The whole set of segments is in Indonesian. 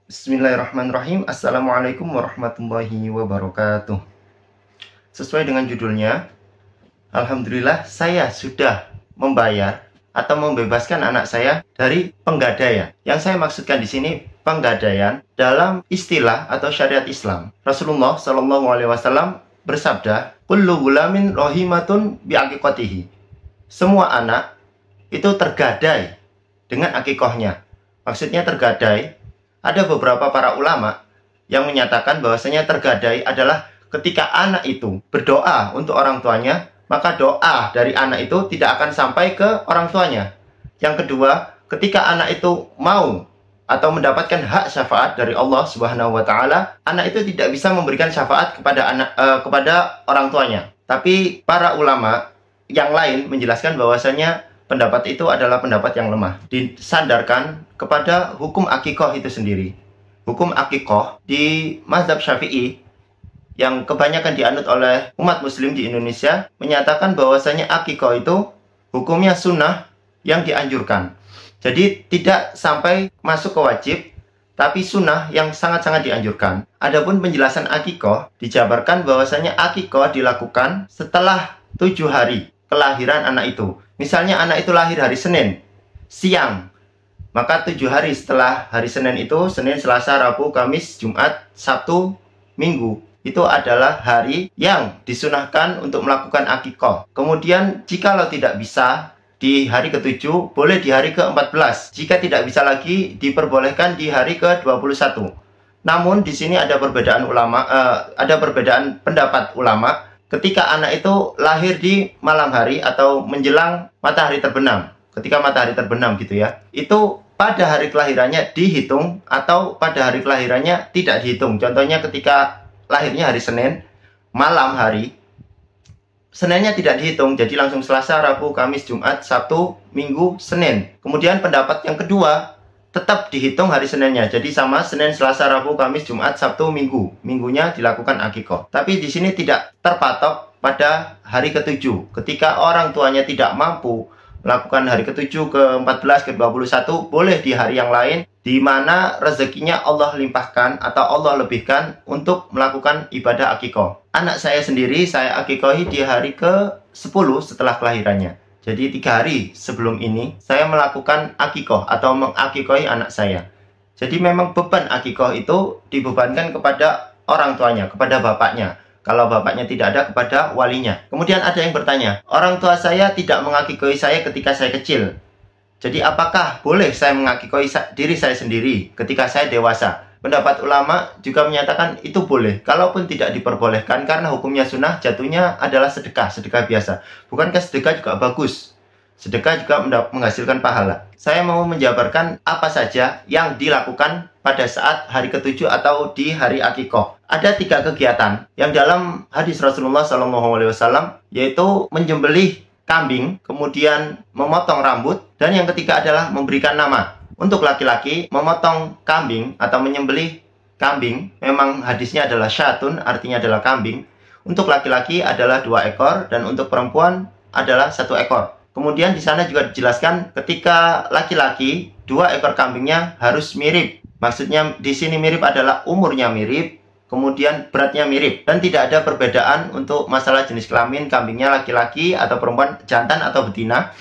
Bismillahirrahmanirrahim. Assalamualaikum warahmatullahi wabarakatuh. Sesuai dengan judulnya, alhamdulillah saya sudah membayar atau membebaskan anak saya dari penggadaian. Yang saya maksudkan di sini penggadaian dalam istilah atau syariat Islam. Rasulullah Shallallahu Alaihi Wasallam bersabda, "Kullu gulamin rohimatun biaqiqatihi." Semua anak itu tergadai dengan akikohnya. Maksudnya tergadai. Ada beberapa para ulama yang menyatakan bahwasanya tergadai adalah ketika anak itu berdoa untuk orang tuanya, maka doa dari anak itu tidak akan sampai ke orang tuanya. Yang kedua, ketika anak itu mau atau mendapatkan hak syafaat dari Allah Subhanahu wa taala, anak itu tidak bisa memberikan syafaat kepada orang tuanya. Tapi para ulama yang lain menjelaskan bahwasanya pendapat itu adalah pendapat yang lemah. Disandarkan kepada hukum akikoh itu sendiri. Hukum akikoh di mazhab Syafi'i yang kebanyakan dianut oleh umat muslim di Indonesia menyatakan bahwasanya akikoh itu hukumnya sunnah yang dianjurkan. Jadi tidak sampai masuk ke wajib, tapi sunnah yang sangat-sangat dianjurkan. Adapun penjelasan akikoh dijabarkan bahwasanya akikoh dilakukan setelah 7 hari kelahiran anak itu. Misalnya anak itu lahir hari Senin siang, maka 7 hari setelah hari Senin itu, Senin, Selasa, Rabu, Kamis, Jumat, Sabtu, Minggu, itu adalah hari yang disunahkan untuk melakukan akikoh. Kemudian jikalau tidak bisa di hari ke-7, boleh di hari ke-14. Jika tidak bisa lagi, diperbolehkan di hari ke-21. Namun di sini ada perbedaan pendapat ulama. Ketika anak itu lahir di malam hari atau menjelang matahari terbenam, ketika matahari terbenam gitu ya, itu pada hari kelahirannya dihitung atau pada hari kelahirannya tidak dihitung. Contohnya ketika lahirnya hari Senin, malam hari, Seninnya tidak dihitung, jadi langsung Selasa, Rabu, Kamis, Jumat, Sabtu, Minggu, Senin. Kemudian pendapat yang kedua, tetap dihitung hari Seninnya. Jadi sama Senin, Selasa, Rabu, Kamis, Jumat, Sabtu, Minggu. Minggunya dilakukan akikoh. Tapi di sini tidak terpatok pada hari ke-7. Ketika orang tuanya tidak mampu melakukan hari ke-7, ke-14, ke-21, boleh di hari yang lain di mana rezekinya Allah limpahkan atau Allah lebihkan untuk melakukan ibadah akikoh. Anak saya sendiri saya akikohi di hari ke-10 setelah kelahirannya. Jadi 3 hari sebelum ini saya melakukan akikoh atau mengakikohi anak saya. Jadi memang beban akikoh itu dibebankan kepada orang tuanya, kepada bapaknya. Kalau bapaknya tidak ada, kepada walinya. Kemudian ada yang bertanya, orang tua saya tidak mengakikohi saya ketika saya kecil. Jadi apakah boleh saya mengakikohi diri saya sendiri ketika saya dewasa? Pendapat ulama juga menyatakan itu boleh, kalaupun tidak diperbolehkan karena hukumnya sunnah, jatuhnya adalah sedekah biasa. Bukankah sedekah juga bagus? Sedekah juga menghasilkan pahala. Saya mau menjabarkan apa saja yang dilakukan pada saat hari ke-7 atau di hari akikoh. Ada 3 kegiatan yang dalam hadis Rasulullah SAW, yaitu menyembelih kambing, kemudian memotong rambut, dan yang ketiga adalah memberikan nama. Untuk laki-laki, memotong kambing atau menyembelih kambing, memang hadisnya adalah syatun, artinya adalah kambing. Untuk laki-laki adalah 2 ekor, dan untuk perempuan adalah 1 ekor. Kemudian di sana juga dijelaskan ketika laki-laki, 2 ekor kambingnya harus mirip. Maksudnya di sini mirip adalah umurnya mirip, kemudian beratnya mirip. Dan tidak ada perbedaan untuk masalah jenis kelamin, kambingnya laki-laki atau perempuan, jantan atau betina.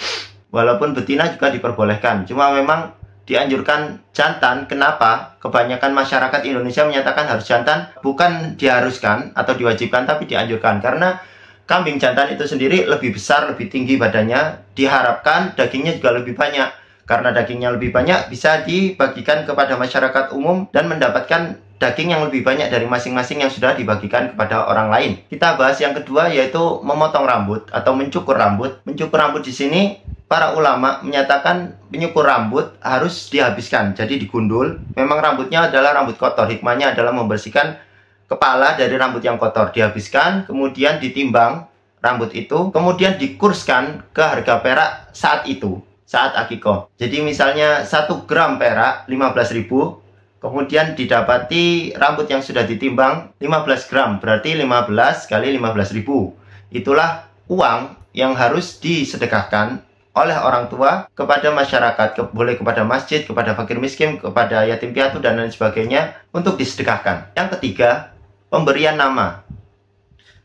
Walaupun betina juga diperbolehkan. Cuma memang dianjurkan jantan. Kenapa? Kebanyakan masyarakat Indonesia menyatakan harus jantan, bukan diharuskan atau diwajibkan, tapi dianjurkan. Karena kambing jantan itu sendiri lebih besar, lebih tinggi badannya, diharapkan dagingnya juga lebih banyak. Karena dagingnya lebih banyak, bisa dibagikan kepada masyarakat umum dan mendapatkan daging yang lebih banyak dari masing-masing yang sudah dibagikan kepada orang lain. Kita bahas yang kedua, yaitu memotong rambut atau mencukur rambut. Mencukur rambut di sini para ulama menyatakan menyukur rambut harus dihabiskan, jadi digundul. Memang rambutnya adalah rambut kotor, hikmahnya adalah membersihkan kepala dari rambut yang kotor. Dihabiskan, kemudian ditimbang rambut itu, kemudian dikurskan ke harga perak saat itu, saat akikoh. Jadi misalnya 1 gram perak 15.000, kemudian didapati rambut yang sudah ditimbang 15 gram, berarti 15 kali 15.000. Itulah uang yang harus disedekahkan oleh orang tua kepada masyarakat, boleh kepada masjid, kepada fakir miskin, kepada yatim piatu, dan lain sebagainya untuk disedekahkan. Yang ketiga, pemberian nama.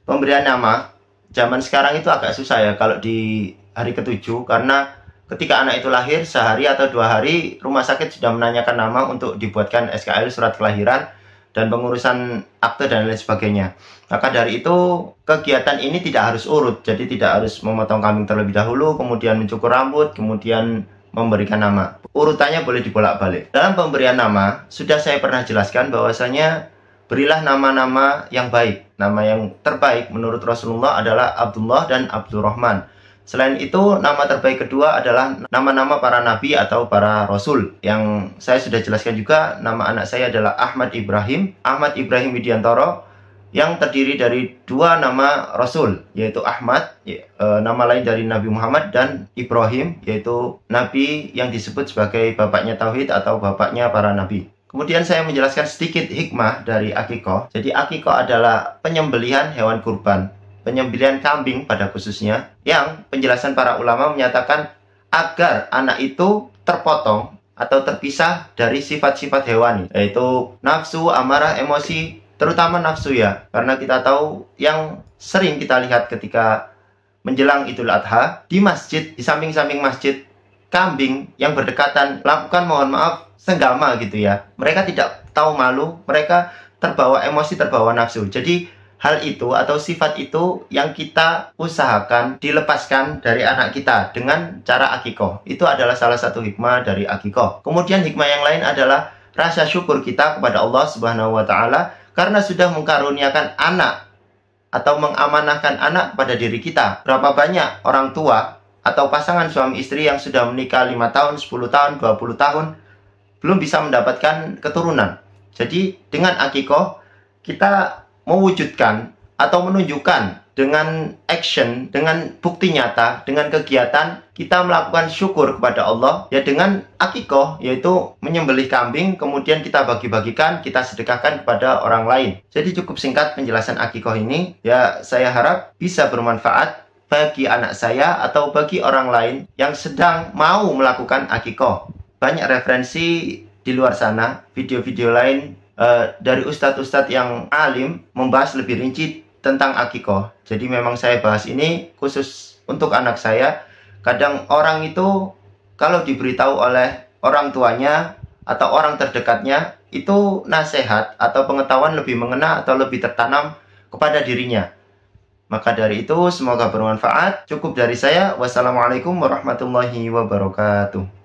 Pemberian nama, zaman sekarang itu agak susah ya kalau di hari ke-7, karena ketika anak itu lahir, sehari atau 2 hari, rumah sakit sudah menanyakan nama untuk dibuatkan SKL, surat kelahiran, dan pengurusan akte dan lain sebagainya. Maka dari itu, kegiatan ini tidak harus urut, jadi tidak harus memotong kambing terlebih dahulu, kemudian mencukur rambut, kemudian memberikan nama. Urutannya boleh dibolak-balik. Dalam pemberian nama, sudah saya pernah jelaskan bahwasanya berilah nama-nama yang baik. Nama yang terbaik menurut Rasulullah adalah Abdullah dan Abdurrahman. Selain itu, nama terbaik kedua adalah nama-nama para nabi atau para rasul. Yang saya sudah jelaskan juga, nama anak saya adalah Ahmad Ibrahim Widiantoro, yang terdiri dari 2 nama rasul, yaitu Ahmad, nama lain dari Nabi Muhammad, dan Ibrahim, yaitu nabi yang disebut sebagai bapaknya tauhid atau bapaknya para nabi. Kemudian saya menjelaskan sedikit hikmah dari akikoh. Jadi akikoh adalah penyembelihan hewan kurban, penyembelihan kambing pada khususnya, yang penjelasan para ulama menyatakan agar anak itu terpotong atau terpisah dari sifat-sifat hewani, yaitu nafsu, amarah, emosi, terutama nafsu ya, karena kita tahu yang sering kita lihat ketika menjelang Idul Adha, di masjid, di samping-samping masjid, kambing yang berdekatan lakukan, mohon maaf, senggama gitu ya. Mereka tidak tahu malu, mereka terbawa emosi, terbawa nafsu. Jadi hal itu atau sifat itu yang kita usahakan dilepaskan dari anak kita dengan cara akikoh. Itu adalah salah satu hikmah dari akikoh. Kemudian hikmah yang lain adalah rasa syukur kita kepada Allah Subhanahu wa Ta'ala karena sudah mengkaruniakan anak atau mengamanahkan anak kepada diri kita. Berapa banyak orang tua atau pasangan suami istri yang sudah menikah 5 tahun, 10 tahun, 20 tahun belum bisa mendapatkan keturunan. Jadi dengan akikoh kita mewujudkan atau menunjukkan dengan action, dengan bukti nyata, dengan kegiatan kita melakukan syukur kepada Allah ya dengan akikoh, yaitu menyembelih kambing, kemudian kita bagi-bagikan, kita sedekahkan kepada orang lain. Jadi cukup singkat penjelasan akikoh ini, ya saya harap bisa bermanfaat bagi anak saya atau bagi orang lain yang sedang mau melakukan akikoh. Banyak referensi di luar sana, video-video lain dari ustadz-ustadz yang alim membahas lebih rinci tentang akikoh. Jadi memang saya bahas ini khusus untuk anak saya. Kadang orang itu kalau diberitahu oleh orang tuanya atau orang terdekatnya, itu nasihat atau pengetahuan lebih mengena atau lebih tertanam kepada dirinya. Maka dari itu semoga bermanfaat. Cukup dari saya. Wassalamualaikum warahmatullahi wabarakatuh.